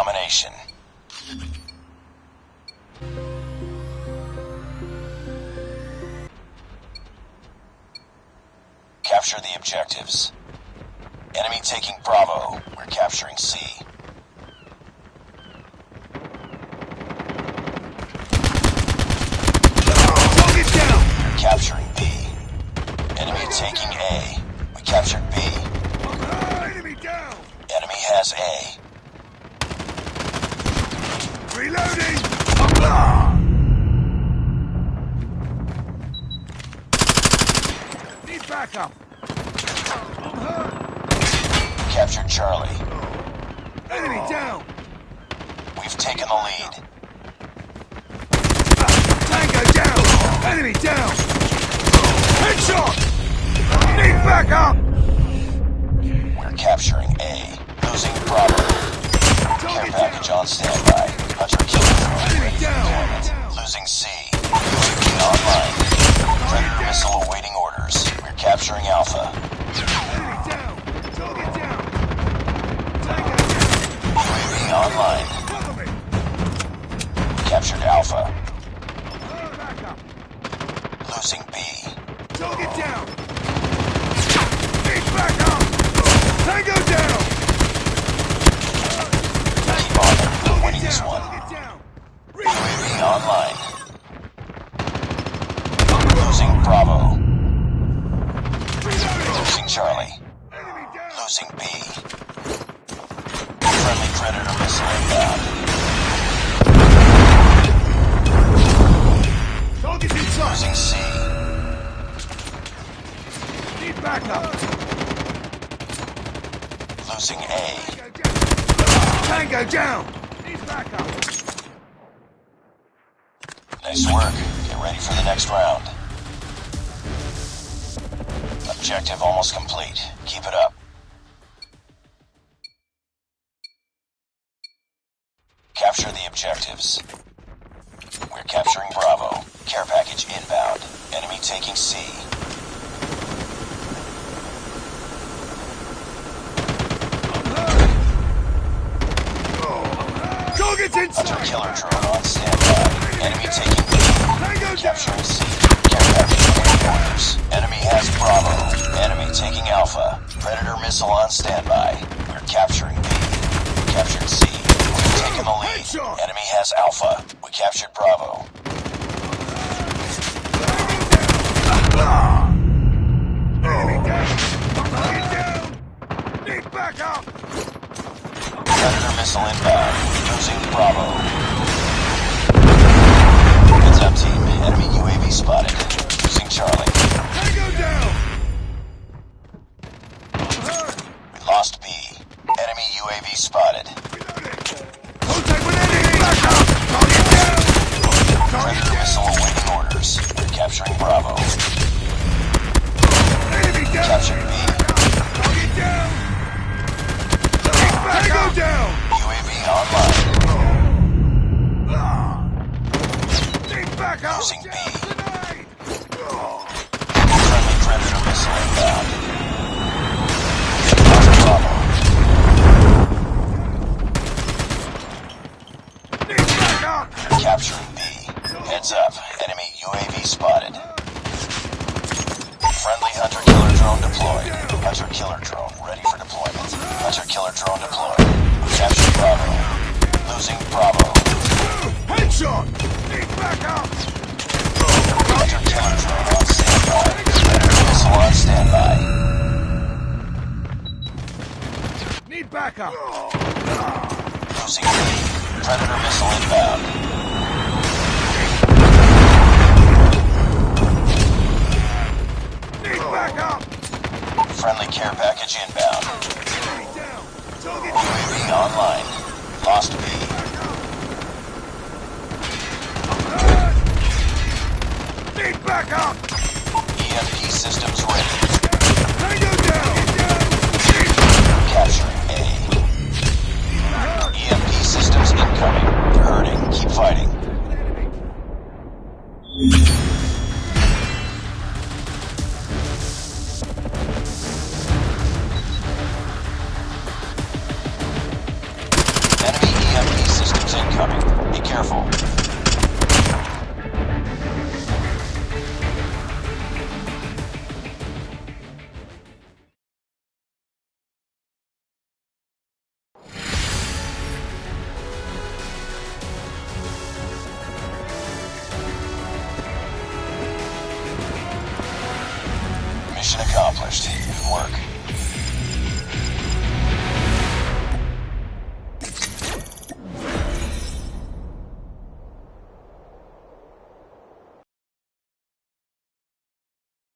domination. Capture the objectives. Enemy taking Bravo. We're capturing C. Target down! We're capturing B. Enemy taking A. We captured B. Enemy down! Enemy has A. Reloading! Need backup! I'm hurt! Captured Charlie. Enemy down! We've taken the lead. Tango down! Enemy down! Headshot! Need backup! We're capturing A. Losing Bravo. Care package on standby. Hunter killer drone ready for deployment. Losing C. UAV online. Predator missile awaiting orders. We're capturing Alpha. Enemy down! Target down! Tango UAV online. down! Cover me! Captured Alpha. Backup! Losing B. Target down! Need backup! Tango down! Keep on them. We're winning this one. Target down! UAV online. Losing Bravo. Losing Charlie. Enemy down! Losing B. Friendly Predator missile inbound. Target's in sight! Losing C. Need backup! Losing A. Tango down! Need backup! Nice work. Get ready for the next round. Objective almost complete. Keep it up. Capture the objectives. We're capturing Bravo. Care package inbound. Enemy taking C. Target's in Hunter sight! killer drone on standby. Enemy taking B. Tango Capturing C. Care package awaiting orders. Enemy has Bravo. Enemy taking Alpha. Predator missile on standby. We're capturing B. Captured C. We've taken the lead. Enemy has Alpha. We captured Bravo. Enemy down! Target down! Need backup! Predator missile inbound. Losing Bravo. Heads up, team. Enemy UAV spotted. Losing Charlie. Tango down! I'm hurt! We lost B. Enemy UAV spotted. Contact with enemy! Backup! Target down! Target Predator missile awaiting orders. We're capturing Bravo. Enemy down! Captured B. Target down! Tango down! UAV online. Need backup! Losing B. Grenade! Friendly Predator missile inbound. Lost Bravo. Need backup! Capturing B. Heads up. Enemy UAV spotted. Friendly Hunter killer drone deployed. Hunter killer drone ready for deployment. Hunter killer drone deployed. Captured Bravo. Losing Bravo. Headshot! Need backup! Hunter killer drone on standby. Predator missile on standby. Need backup! Losing B. Predator missile inbound. Need backup! Friendly care package inbound. Enemy down! Target UAV online. Lost B. hurt! Need backup! EMP systems ready. Tango down! Capturing A. EMP systems incoming. They're hurting. Keep fighting. Enemy Mission accomplished. Good work.